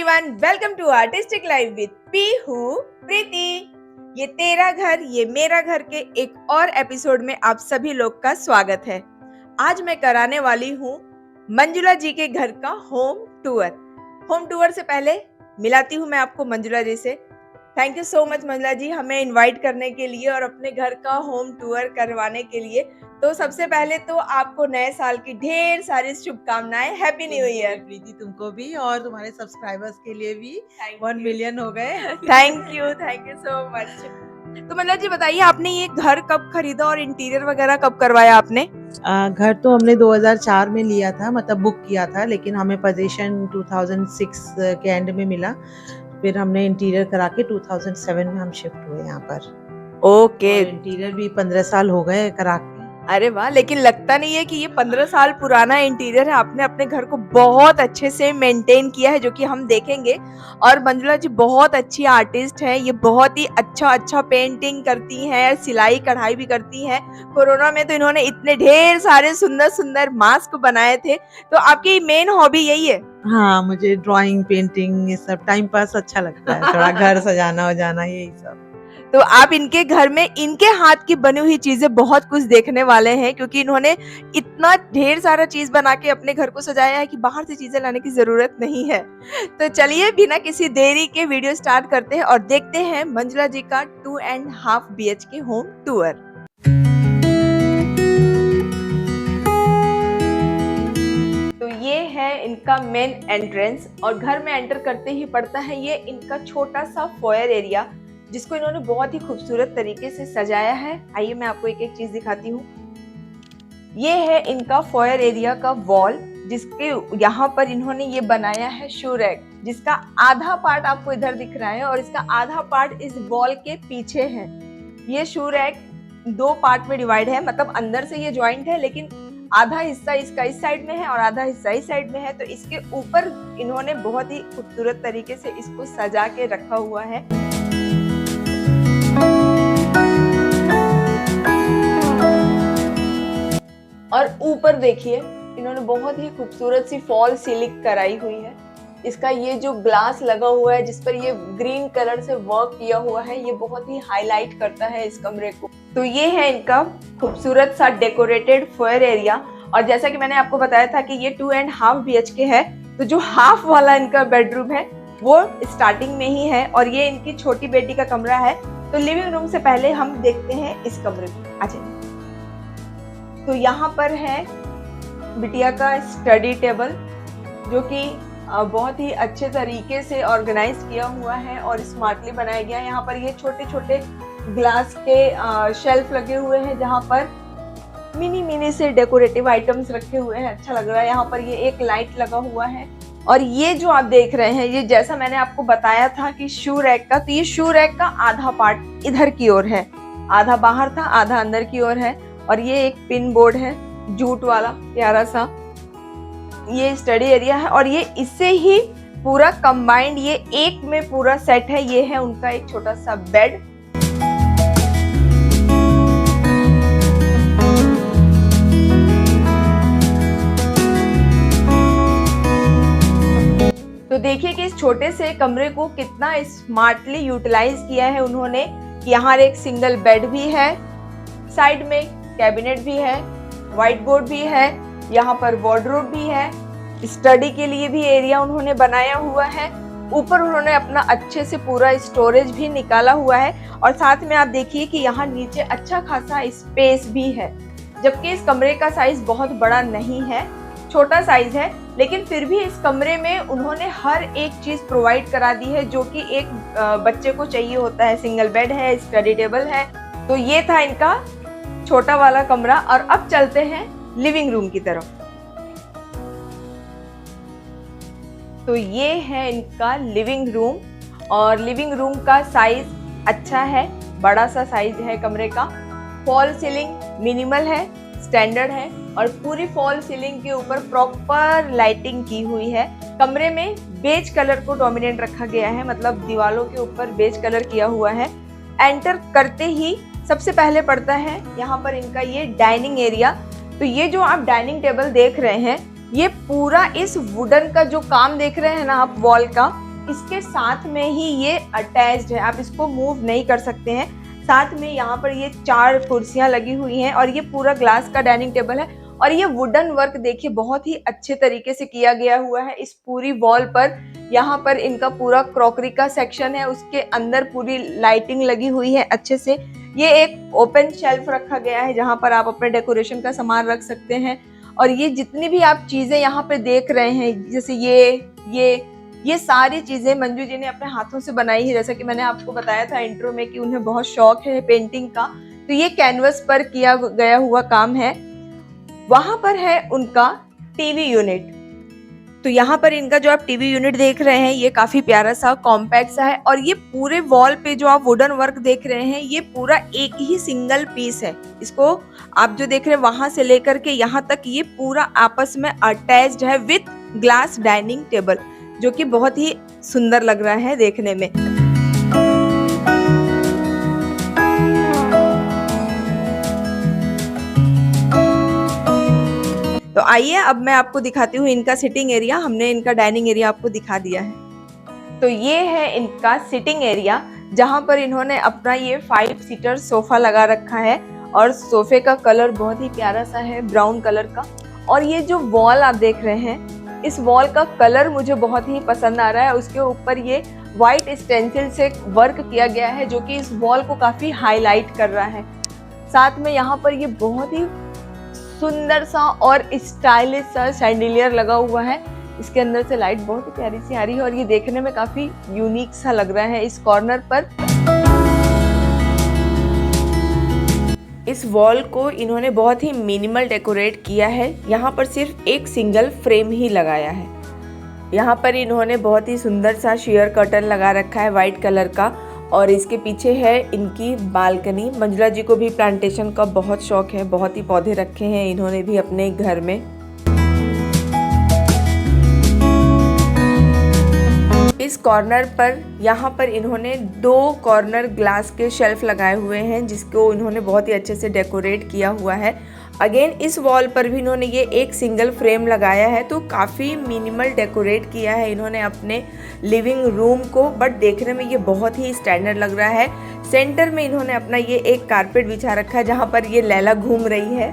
Everyone, welcome to artistic life with Pihu Preeti. ये तेरा घर ये मेरा घर के एक और एपिसोड में आप सभी लोग का स्वागत है। आज मैं कराने वाली हूँ मंजुला जी के घर का होम टूर से पहले मिलाती हूँ मैं आपको मंजुला जी से। Thank you so much Manjula ji, हमें इनवाइट करने के लिए और अपने घर का होम टूर करवाने के लिए। तो सबसे पहले तो आपको नए साल की ढेर सारी शुभकामनाएं। Happy new year. प्रीति, तुमको भी और तुम्हारे सब्सक्राइबर्स के लिए भी 1 मिलियन हो गए। Thank you so much. तो मंजुला जी बताइए, आपने ये घर कब खरीदा और इंटीरियर वगैरह कब करवाया आपने? घर तो हमने 2004 में लिया था, मतलब बुक किया था, लेकिन हमें पोजीशन 2006 के एंड में मिला। फिर हमने इंटीरियर करा के 2007 में हम शिफ्ट हुए यहाँ पर। ओके। इंटीरियर भी 15 साल हो गए करा के। अरे वाह, लेकिन लगता नहीं है कि ये 15 साल पुराना इंटीरियर है। आपने अपने घर को बहुत अच्छे से मेंटेन किया है, जो कि हम देखेंगे। और मंजुला जी बहुत अच्छी आर्टिस्ट है, ये बहुत ही अच्छा पेंटिंग करती हैं, सिलाई कढ़ाई भी करती हैं। कोरोना में तो इन्होंने इतने ढेर सारे सुंदर मास्क बनाए थे। तो आपकी मेन हॉबी यही है? हाँ, मुझे ड्राइंग, पेंटिंग, ये सब टाइम पास अच्छा लगता है। थोड़ा घर सजाना वजाना यही सब। तो आप इनके घर में इनके हाथ की बनी हुई चीजें बहुत कुछ देखने वाले हैं, क्योंकि इन्होंने इतना ढेर सारा चीज बना के अपने घर को सजाया है कि बाहर से चीजें लाने की जरूरत नहीं है। तो चलिए बिना किसी देरी के वीडियो स्टार्ट करते हैं और देखते हैं मंजुला जी का 2.5 BHK होम टूर। तो ये है इनका मेन एंट्रेंस और घर में एंटर करते ही पड़ता है ये इनका छोटा सा फॉयर एरिया, जिसको इन्होंने बहुत ही खूबसूरत तरीके से सजाया है। आइए मैं आपको एक एक चीज दिखाती हूँ। ये है इनका फॉयर एरिया का वॉल, जिसके यहाँ पर इन्होंने ये बनाया है शू रैक, जिसका आधा पार्ट आपको इधर दिख रहा है और इसका आधा पार्ट इस वॉल के पीछे है। ये शू रैक 2 पार्ट में डिवाइड है, मतलब अंदर से ये ज्वाइंट है, लेकिन आधा हिस्सा इसका इस साइड में है और आधा हिस्सा इस साइड में है। तो इसके ऊपर इन्होंने बहुत ही खूबसूरत तरीके से इसको सजा के रखा हुआ है। और ऊपर देखिए इन्होंने बहुत ही खूबसूरत सी फॉल सीलिंग कराई हुई है। इसका ये जो ग्लास लगा हुआ है, जिस पर ये ग्रीन कलर से वर्क किया हुआ है, ये बहुत ही हाईलाइट करता है इस कमरे को। तो ये है इनका खूबसूरत सा डेकोरेटेड फॉयर एरिया। और जैसा कि मैंने आपको बताया था कि ये 2.5 BHK है, तो जो हाफ वाला इनका बेडरूम है वो स्टार्टिंग में ही है और ये इनकी छोटी बेटी का कमरा है। तो लिविंग रूम से पहले हम देखते हैं इस कमरे को। अच्छा, तो यहाँ पर है बिटिया का स्टडी टेबल, जो कि बहुत ही अच्छे तरीके से ऑर्गेनाइज किया हुआ है और स्मार्टली बनाया गया है। यहाँ पर ये छोटे छोटे ग्लास के शेल्फ लगे हुए हैं, जहाँ पर मिनी से डेकोरेटिव आइटम्स रखे हुए हैं। अच्छा लग रहा है। यहाँ पर ये एक लाइट लगा हुआ है और ये जो आप देख रहे हैं, ये जैसा मैंने आपको बताया था कि शू रैक का, तो ये शू रैक का आधा पार्ट इधर की ओर है, आधा बाहर था, आधा अंदर की ओर है। और ये एक पिन बोर्ड है जूट वाला प्यारा सा। ये स्टडी एरिया है और ये इससे ही पूरा कंबाइंड ये एक में पूरा सेट है। ये है उनका एक छोटा सा बेड। तो देखिए कि इस छोटे से कमरे को कितना स्मार्टली यूटिलाइज किया है उन्होंने। यहाँ एक सिंगल बेड भी है, साइड में कैबिनेट भी है, व्हाइट बोर्ड भी है, यहाँ पर वार्डरोब भी है, स्टडी के लिए भी एरिया उन्होंने बनाया हुआ है। ऊपर उन्होंने अपना अच्छे से पूरा स्टोरेज भी निकाला हुआ है और साथ में आप देखिए कि यहाँ नीचे अच्छा खासा स्पेस भी है। जबकि इस कमरे का साइज बहुत बड़ा नहीं है, छोटा साइज है, लेकिन फिर भी इस कमरे में उन्होंने हर एक चीज प्रोवाइड करा दी है जो कि एक बच्चे को चाहिए होता है। सिंगल बेड है, स्टडी टेबल है। तो ये था इनका छोटा वाला कमरा। और अब चलते हैं लिविंग रूम की तरफ। तो ये है इनका लिविंग रूम और लिविंग रूम का साइज अच्छा है, बड़ा सा साइज है कमरे का। फॉल सीलिंग मिनिमल है, स्टैंडर्ड है और पूरी फॉल सीलिंग के ऊपर प्रॉपर लाइटिंग की हुई है। कमरे में बेज कलर को डोमिनेंट रखा गया है, मतलब दीवारों के ऊपर बेज कलर किया हुआ है। एंटर करते ही सबसे पहले पड़ता है यहाँ पर इनका ये डाइनिंग एरिया। तो ये जो आप डाइनिंग टेबल देख रहे हैं, ये पूरा इस वुडन का जो काम देख रहे हैं ना आप, वॉल का, इसके साथ में ही ये अटैच्ड है, आप इसको मूव नहीं कर सकते हैं। साथ में यहाँ पर ये 4 कुर्सियां लगी हुई हैं और ये पूरा ग्लास का डाइनिंग टेबल है। और ये वुडन वर्क देखिए बहुत ही अच्छे तरीके से किया गया हुआ है इस पूरी वॉल पर। यहाँ पर इनका पूरा क्रॉकरी का सेक्शन है, उसके अंदर पूरी लाइटिंग लगी हुई है अच्छे से। ये एक ओपन शेल्फ रखा गया है जहाँ पर आप अपने डेकोरेशन का सामान रख सकते हैं। और ये जितनी भी आप चीजें यहाँ पे देख रहे हैं, जैसे ये सारी चीजें मंजू जी ने अपने हाथों से बनाई है। जैसा कि मैंने आपको बताया था इंट्रो में कि उन्हें बहुत शौक है पेंटिंग का, तो ये कैनवस पर किया गया हुआ काम है। वहां पर है उनका टीवी यूनिट। तो यहाँ पर इनका जो आप टीवी यूनिट देख रहे हैं ये काफी प्यारा सा कॉम्पैक्ट सा है। और ये पूरे वॉल पे जो आप वुडन वर्क देख रहे हैं ये पूरा एक ही सिंगल पीस है। इसको आप जो देख रहे हैं वहां से लेकर के यहाँ तक ये पूरा आपस में अटैच्ड है विथ ग्लास डाइनिंग टेबल, जो कि बहुत ही सुंदर लग रहा है देखने में। तो आइए अब मैं आपको दिखाती हूँ इनका सिटिंग एरिया। हमने इनका डाइनिंग एरिया आपको दिखा दिया है। तो ये है इनका सिटिंग एरिया जहाँ पर इन्होंने अपना ये 5 सीटर सोफा लगा रखा है। और सोफे का कलर बहुत ही प्यारा सा है, ब्राउन कलर का। और ये जो वॉल आप देख रहे हैं, इस वॉल का कलर मुझे बहुत ही पसंद आ रहा है। उसके ऊपर ये व्हाइट स्टेंसिल से वर्क किया गया है जो कि इस वॉल को काफी हाईलाइट कर रहा है। साथ में यहाँ पर ये बहुत ही सुंदर सा और स्टाइलिश सा शैंडिलियर लगा हुआ है। इसके अंदर से लाइट बहुत ही प्यारी सी आ रही है और ये देखने में काफी यूनिक सा लग रहा है इस कॉर्नर पर। इस वॉल को इन्होंने बहुत ही मिनिमल डेकोरेट किया है। यहाँ पर सिर्फ एक सिंगल फ्रेम ही लगाया है। यहाँ पर इन्होंने बहुत ही सुंदर सा शेयर कर्टन लगा रखा है वाइट कलर का। और इसके पीछे है इनकी बालकनी। मंजुला जी को भी प्लांटेशन का बहुत शौक है, बहुत ही पौधे रखे हैं इन्होंने भी अपने घर में। इस कॉर्नर पर यहाँ पर इन्होंने 2 कॉर्नर ग्लास के शेल्फ लगाए हुए हैं जिसको इन्होंने बहुत ही अच्छे से डेकोरेट किया हुआ है। अगेन इस वॉल पर भी इन्होंने ये एक सिंगल फ्रेम लगाया है, तो काफ़ी मिनिमल डेकोरेट किया है इन्होंने अपने लिविंग रूम को, बट देखने में ये बहुत ही स्टैंडर्ड लग रहा है। सेंटर में इन्होंने अपना ये एक कारपेट बिछा रखा है जहाँ पर ये लैला घूम रही है।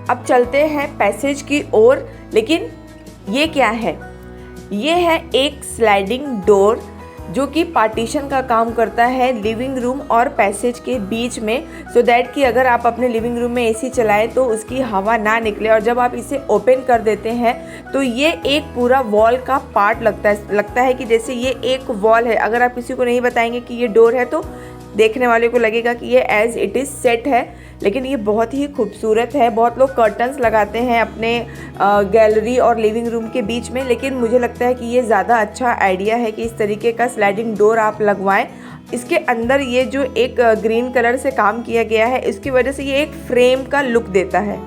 अब चलते हैं पैसेज की ओर। लेकिन ये क्या है? ये है एक स्लाइडिंग डोर जो कि पार्टीशन का काम करता है लिविंग रूम और पैसेज के बीच में, सो दैट कि अगर आप अपने लिविंग रूम में एसी चलाएं तो उसकी हवा ना निकले। और जब आप इसे ओपन कर देते हैं तो ये एक पूरा वॉल का पार्ट लगता है कि जैसे ये एक वॉल है। अगर आप किसी को नहीं बताएंगे कि ये डोर है तो देखने वाले को लगेगा कि ये एज इट इज़ सेट है, लेकिन ये बहुत ही खूबसूरत है। बहुत लोग कर्टन्स लगाते हैं अपने गैलरी और लिविंग रूम के बीच में, लेकिन मुझे लगता है कि ये ज़्यादा अच्छा आइडिया है कि इस तरीके का स्लाइडिंग डोर आप लगवाएं। इसके अंदर ये जो एक ग्रीन कलर से काम किया गया है, इसकी वजह से ये एक फ्रेम का लुक देता है।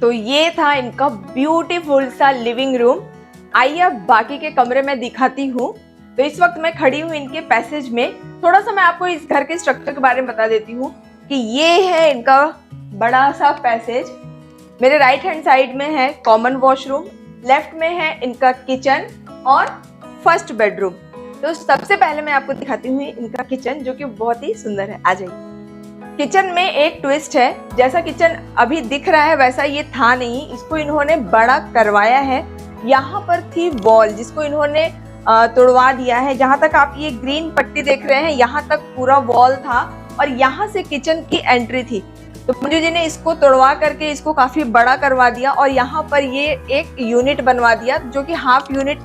तो ये था इनका ब्यूटीफुल सा लिविंग रूम। आइए अब बाकी के कमरे में दिखाती हूँ। तो इस वक्त मैं खड़ी हूँ इनके पैसेज में। थोड़ा सा मैं आपको इस घर के स्ट्रक्चर के बारे में बता देती हूँ कि ये है इनका बड़ा सा पैसेज। मेरे राइट हैंड साइड में है कॉमन वॉशरूम, लेफ्ट में है इनका किचन और फर्स्ट बेडरूम। तो सबसे पहले मैं आपको दिखाती हूँ इनका किचन, जो कि बहुत ही सुंदर है। आ जाइए। किचन में एक ट्विस्ट है, जैसा किचन अभी दिख रहा है वैसा ये था नहीं, इसको इन्होंने बड़ा करवाया है। यहाँ पर थी वॉल जिसको इन्होंने तोड़वा दिया है। जहाँ तक आप ये ग्रीन पट्टी देख रहे हैं यहाँ तक पूरा वॉल था और यहाँ से किचन की एंट्री थी। तो मंजू जी ने इसको तोड़वा करके इसको काफी बड़ा करवा दिया और यहाँ पर ये एक यूनिट बनवा दिया, जो कि हाफ यूनिट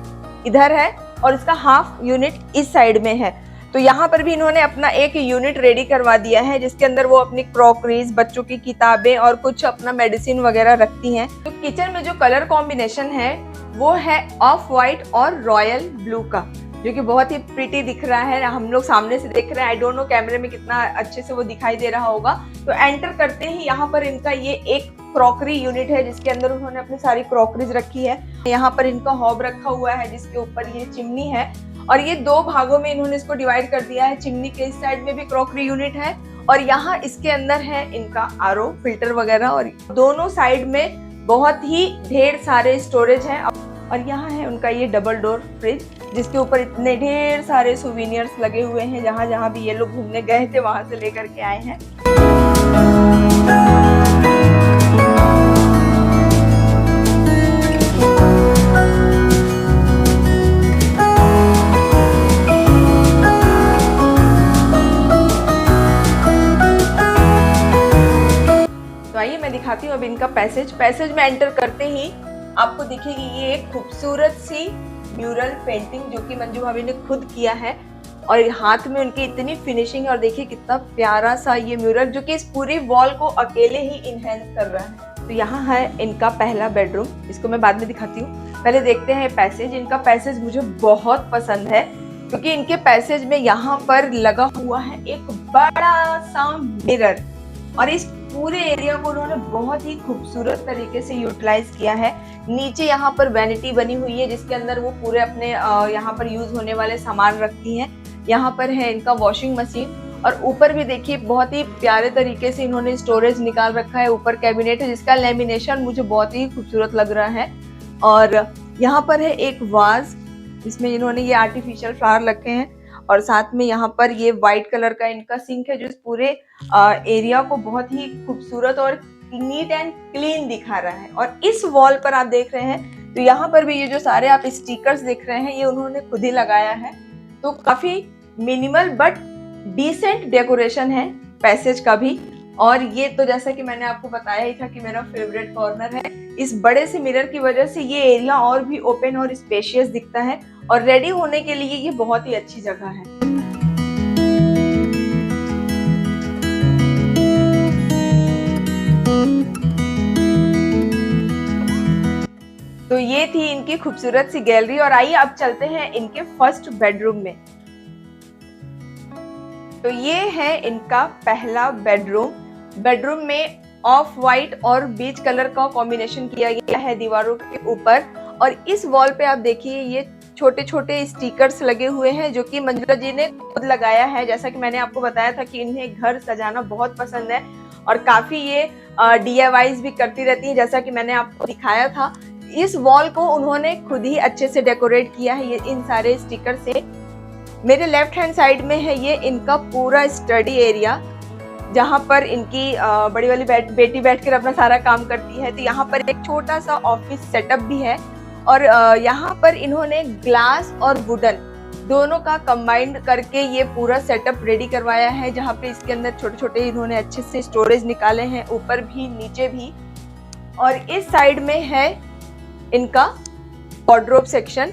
इधर है और इसका हाफ यूनिट इस साइड में है। तो यहाँ पर भी इन्होंने अपना एक यूनिट रेडी करवा दिया है जिसके अंदर वो अपनी क्रॉकरीज, बच्चों की किताबें और कुछ अपना मेडिसिन वगैरह रखती हैं। तो किचन में जो कलर कॉम्बिनेशन है वो है ऑफ वाइट और रॉयल ब्लू का, जो कि बहुत ही प्रिटी दिख रहा है। हम लोग सामने से देख रहे हैं, आई डोंट नो कैमरे में कितना अच्छे से वो दिखाई दे रहा होगा। तो एंटर करते ही यहाँ पर इनका ये एक क्रॉकरी यूनिट है जिसके अंदर उन्होंने अपनी सारी क्रॉकरीज रखी है। यहाँ पर इनका हॉब रखा हुआ है जिसके ऊपर ये चिमनी है, और ये दो भागों में इन्होंने इसको डिवाइड कर दिया है। चिमनी के इस साइड में भी क्रॉकरी यूनिट है और यहाँ इसके अंदर है इनका आरओ फिल्टर वगैरह, और दोनों साइड में बहुत ही ढेर सारे स्टोरेज है। और यहाँ है उनका ये डबल डोर फ्रिज जिसके ऊपर इतने ढेर सारे सुवेनियर्स लगे हुए हैं। जहाँ जहाँ भी ये लोग घूमने गए थे वहां से लेकर के आए हैं। तो आइए मैं दिखाती हूँ अब इनका पैसेज में एंटर करते ही आपको दिखेगी ये एक खूबसूरत सी म्यूरल पेंटिंग जो कि मंजू भाभी ने खुद किया है, और हाथ में उनकी इतनी फिनिशिंग, और देखिए कितना प्यारा सा ये म्यूरल जो कि इस पूरी वॉल को अकेले ही इनहेंस कर रहा है। तो यहाँ है इनका पहला बेडरूम, इसको मैं बाद में दिखाती हूँ। पहले देखते हैं पैसेज। इनका पैसेज मुझे बहुत पसंद है क्योंकि इनके पैसेज में यहाँ पर लगा हुआ है एक बड़ा सा मिरर, और इस पूरे एरिया को उन्होंने बहुत ही खूबसूरत तरीके से यूटिलाइज किया है। नीचे यहाँ पर वैनिटी बनी हुई है जिसके अंदर वो पूरे अपने यहाँ पर यूज होने वाले सामान रखती हैं। यहाँ पर है इनका वॉशिंग मशीन, और ऊपर भी देखिए बहुत ही प्यारे तरीके से इन्होंने स्टोरेज निकाल रखा है। ऊपर कैबिनेट है जिसका लेमिनेशन मुझे बहुत ही खूबसूरत लग रहा है। और यहाँ पर है एक वाज जिसमें इन्होंने ये आर्टिफिशियल फ्लावर रखे हैं, और साथ में यहाँ पर ये व्हाइट कलर का इनका सिंक है जो इस पूरे एरिया को बहुत ही खूबसूरत और नीट एंड क्लीन दिखा रहा है। और इस वॉल पर आप देख रहे हैं तो यहाँ पर भी ये जो सारे आप स्टिकर्स देख रहे हैं ये उन्होंने खुद ही लगाया है। तो काफी मिनिमल बट डिसेंट डेकोरेशन है पैसेज का भी। और ये तो जैसा कि मैंने आपको बताया ही था कि मेरा फेवरेट कॉर्नर है। इस बड़े से मिरर की वजह से ये एरिया और भी ओपन और स्पेशियस दिखता है, और रेडी होने के लिए ये बहुत ही अच्छी जगह है। तो ये थी इनकी खूबसूरत सी गैलरी, और आइए अब चलते हैं इनके फर्स्ट बेडरूम में। तो ये है इनका पहला बेडरूम में ऑफ वाइट और बीच कलर का कॉम्बिनेशन किया गया है दीवारों के ऊपर। और इस वॉल पे आप देखिए ये छोटे छोटे स्टिकर्स लगे हुए हैं जो कि मंजुला जी ने खुद लगाया है। जैसा कि मैंने आपको बताया था कि इन्हें घर सजाना बहुत पसंद है और काफी ये DIYs भी करती रहती है, जैसा कि मैंने आपको दिखाया था। इस वॉल को उन्होंने खुद ही अच्छे से डेकोरेट किया है ये इन सारे स्टिकर से। मेरे लेफ्ट हैंड साइड में है ये इनका पूरा स्टडी एरिया जहाँ पर इनकी बड़ी वाली बेटी बैठकर अपना सारा काम करती है। तो यहाँ पर एक छोटा सा ऑफिस सेटअप भी है, और यहाँ पर इन्होंने ग्लास और वुडन दोनों का कंबाइंड करके ये पूरा सेटअप रेडी करवाया है, जहाँ पे इसके अंदर छोटे छोटे इन्होंने अच्छे से स्टोरेज निकाले हैं, ऊपर भी नीचे भी। और इस साइड में है इनका वार्डरोब सेक्शन।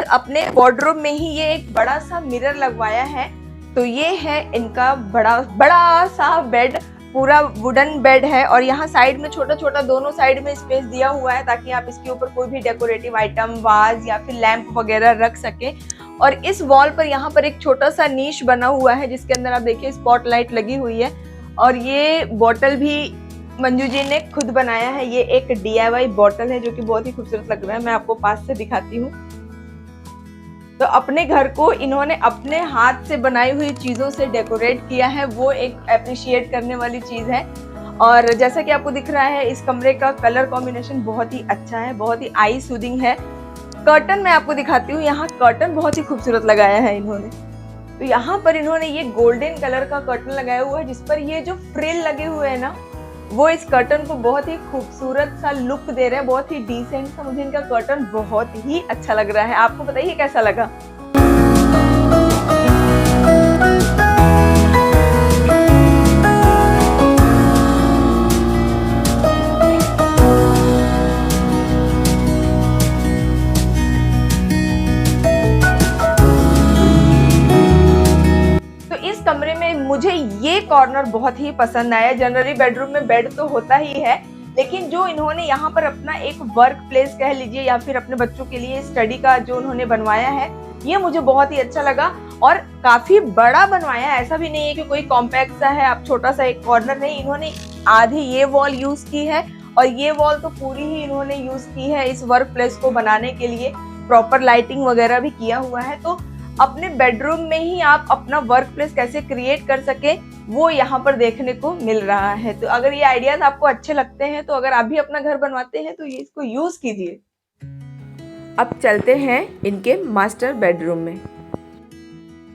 अपने वार्डरोब में ही ये एक बड़ा सा मिरर लगवाया है। तो ये है इनका बड़ा सा बेड, पूरा वुडन बेड है, और यहाँ साइड में छोटा छोटा दोनों साइड में स्पेस दिया हुआ है ताकि आप इसके ऊपर कोई भी डेकोरेटिव आइटम, वाज या फिर लैंप वगैरह रख सके। और इस वॉल पर यहाँ पर एक छोटा सा नीश बना हुआ है जिसके अंदर आप देखिए स्पॉटलाइट लगी हुई है, और ये बॉटल भी मंजू जी ने खुद बनाया है। ये एक DIY बॉटल है जो कि बहुत ही खूबसूरत लग रहा है। मैं आपको पास से दिखाती हूँ। तो अपने घर को इन्होंने अपने हाथ से बनाई हुई चीजों से डेकोरेट किया है, वो एक अप्रिशिएट करने वाली चीज है। और जैसा कि आपको दिख रहा है इस कमरे का कलर कॉम्बिनेशन बहुत ही अच्छा है, बहुत ही आई सूदिंग है। कर्टन मैं आपको दिखाती हूँ, यहाँ कर्टन बहुत ही खूबसूरत लगाया है इन्होंने। तो यहाँ पर इन्होंने ये गोल्डन कलर का कर्टन लगाया हुआ है जिस पर ये जो फ्रिल लगे हुए हैं ना, वो इस कर्टन को बहुत ही खूबसूरत सा लुक दे रहे हैं, बहुत ही डिसेंट सा। मुझे इनका कर्टन बहुत ही अच्छा लग रहा है। आपको बताइए कैसा लगा। इस कमरे में मुझे ये कॉर्नर बहुत ही पसंद आया। जनरली बेडरूम में बेड तो होता ही है, लेकिन जो इन्होंने यहाँ पर अपना एक वर्क प्लेस कह लीजिए या फिर अपने बच्चों के लिए स्टडी का जो उन्होंने बनवाया है, ये मुझे बहुत ही अच्छा लगा। और काफी बड़ा बनवाया है, ऐसा भी नहीं है कि कोई कॉम्पैक्ट सा है, अब छोटा सा एक कॉर्नर नहीं। इन्होंने आधी ये वॉल यूज की है और ये वॉल तो पूरी ही इन्होंने यूज की है इस वर्क प्लेस को बनाने के लिए। प्रॉपर लाइटिंग वगैरह भी किया हुआ है, तो अपने बेडरूम में ही आप अपना वर्क प्लेस कैसे क्रिएट कर सके वो यहाँ पर देखने को मिल रहा है। तो अगर ये आइडियाज आपको अच्छे लगते हैं, तो अगर आप भी अपना घर बनवाते हैं तो ये इसको यूज कीजिए। अब चलते हैं इनके मास्टर बेडरूम में।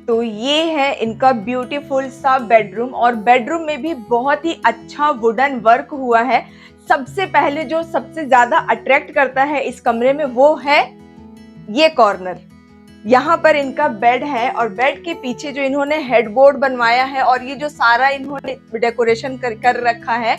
तो ये है इनका ब्यूटीफुल सा बेडरूम, और बेडरूम में भी बहुत ही अच्छा वुडन वर्क हुआ है। सबसे पहले जो सबसे ज्यादा अट्रैक्ट करता है इस कमरे में वो है ये कॉर्नर। यहाँ पर इनका बेड है और बेड के पीछे जो इन्होंने हेडबोर्ड बनवाया है और ये जो सारा इन्होंने डेकोरेशन कर रखा है,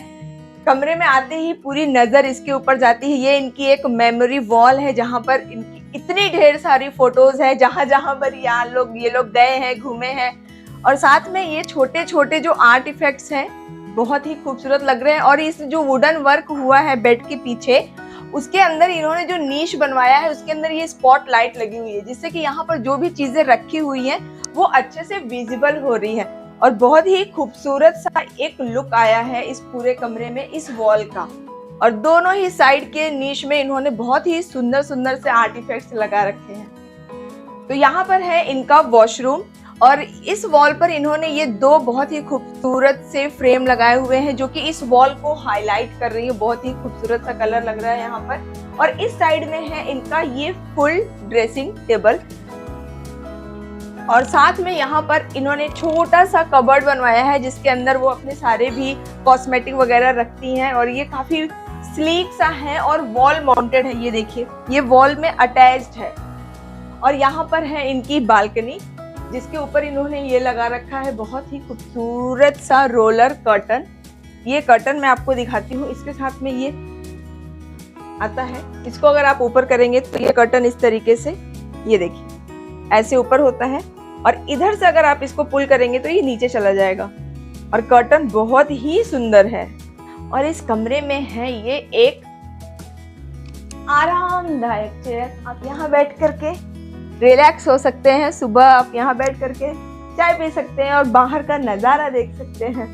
कमरे में आते ही पूरी नजर इसके ऊपर जाती है। ये इनकी एक मेमोरी वॉल है जहाँ पर इनकी इतनी ढेर सारी फोटोज है, जहाँ जहाँ पर ये लोग गए हैं, घूमे हैं। और साथ में ये छोटे छोटे जो आर्ट इफेक्ट्स हैं बहुत ही खूबसूरत लग रहे हैं। और इस जो वुडन वर्क हुआ है बेड के पीछे, उसके अंदर इन्होंने जो नीश बनवाया है उसके अंदर ये स्पॉट लाइट लगी हुई है, जिससे कि यहाँ पर जो भी चीजें रखी हुई हैं वो अच्छे से विजिबल हो रही है। और बहुत ही खूबसूरत सा एक लुक आया है इस पूरे कमरे में इस वॉल का। और दोनों ही साइड के नीश में इन्होंने बहुत ही सुंदर सुंदर से आर्टिफैक्ट्स लगा रखे हैं। तो यहाँ पर है इनका वॉशरूम, और इस वॉल पर इन्होंने ये दो बहुत ही खूबसूरत से फ्रेम लगाए हुए हैं जो कि इस वॉल को हाईलाइट कर रही है। बहुत ही खूबसूरत सा कलर लग रहा है यहाँ पर। और इस साइड में है इनका ये फुल ड्रेसिंग टेबल, और साथ में यहाँ पर इन्होंने छोटा सा कबर्ड बनवाया है जिसके अंदर वो अपने सारे भी कॉस्मेटिक वगैरह रखती हैं। और ये काफी स्लीक सा है और वॉल माउंटेड है। ये देखिए, ये वॉल में अटैच्ड है। और यहाँ पर है इनकी बालकनी जिसके ऊपर इन्होंने ये लगा रखा है बहुत ही खूबसूरत सा रोलर कर्टन। ये कर्टन मैं आपको दिखाती हूँ, इसके साथ में ये आता है। इसको अगर आप ऊपर करेंगे तो ये कर्टन इस तरीके से, ये देखिए, ऐसे ऊपर होता है। और इधर से अगर आप इसको पुल करेंगे तो ये नीचे चला जाएगा। और कर्टन बहुत ही सुंदर है। और इस कमरे में है ये एक आरामदायक चेयर, आप यहाँ बैठ करके रिलैक्स हो सकते हैं। सुबह आप यहाँ बैठ करके चाय पी सकते हैं और बाहर का नजारा देख सकते हैं।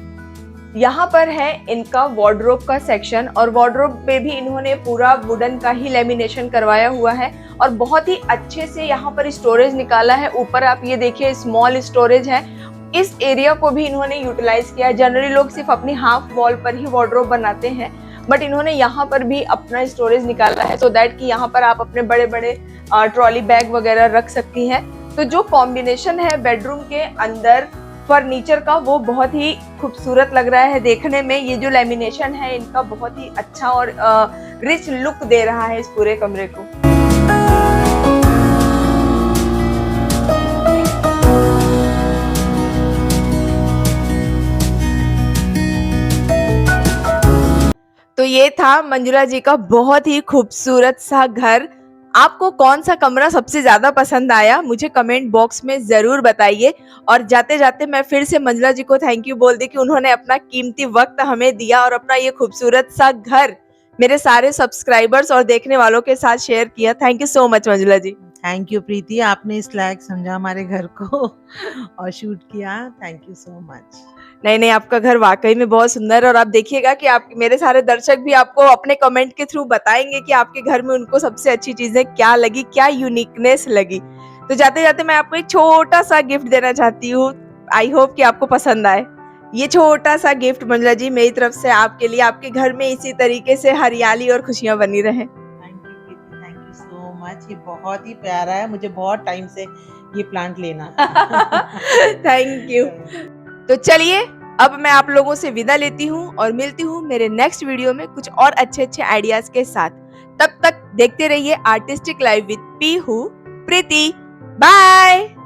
यहाँ पर है इनका वार्डरोब का सेक्शन, और वार्डरोब पे भी इन्होंने पूरा वुडन का ही लेमिनेशन करवाया हुआ है और बहुत ही अच्छे से यहाँ पर स्टोरेज निकाला है। ऊपर आप ये देखिए स्मॉल स्टोरेज है, इस एरिया को भी इन्होंने यूटिलाइज किया है। जनरली लोग सिर्फ अपनी हाफ वॉल पर ही वार्डरोब बनाते हैं, बट इन्होंने यहाँ पर भी अपना स्टोरेज निकाला है सो दैट कि यहाँ पर आप अपने बड़े बड़े ट्रॉली बैग वगैरह रख सकती हैं। तो जो कॉम्बिनेशन है बेडरूम के अंदर फर्नीचर का वो बहुत ही खूबसूरत लग रहा है देखने में। ये जो लेमिनेशन है इनका बहुत ही अच्छा और रिच लुक दे रहा है इस पूरे कमरे को। तो ये था मंजुला जी का बहुत ही खूबसूरत सा घर। आपको कौन सा कमरा सबसे ज्यादा पसंद आया मुझे कमेंट बॉक्स में जरूर बताइए। और जाते जाते मैं फिर से मंजुला जी को थैंक यू बोल दी कि उन्होंने अपना कीमती वक्त हमें दिया और अपना ये खूबसूरत सा घर मेरे सारे सब्सक्राइबर्स और देखने वालों के साथ शेयर किया। Thank you so much Manjula ji. Thank you Preeti, आपने इस लायक समझा हमारे घर को और शूट किया। Thank you so much. नहीं, आपका घर वाकई में बहुत सुंदर है। और आप देखिएगा कि आप मेरे सारे दर्शक भी आपको अपने कमेंट के थ्रू बताएंगे कि आपके घर में उनको सबसे अच्छी चीजें क्या लगी, क्या यूनिकनेस लगी। तो जाते जाते मैं आपको एक छोटा सा गिफ्ट देना चाहती हूँ। आई होप कि आपको पसंद आए। ये छोटा सा गिफ्ट मंजुला जी मेरी तरफ से आपके लिए, आपके घर में इसी तरीके से हरियाली और खुशियां बनी रहे। Thank you so much. ये बहुत ही प्यारा है, मुझे बहुत टाइम से ये प्लांट लेना। Thank you. तो चलिए अब मैं आप लोगों से विदा लेती हूँ और मिलती हूँ मेरे नेक्स्ट वीडियो में कुछ और अच्छे अच्छे आइडियाज के साथ। तब तक देखते रहिए artistic life with Pihu Preeti. Bye.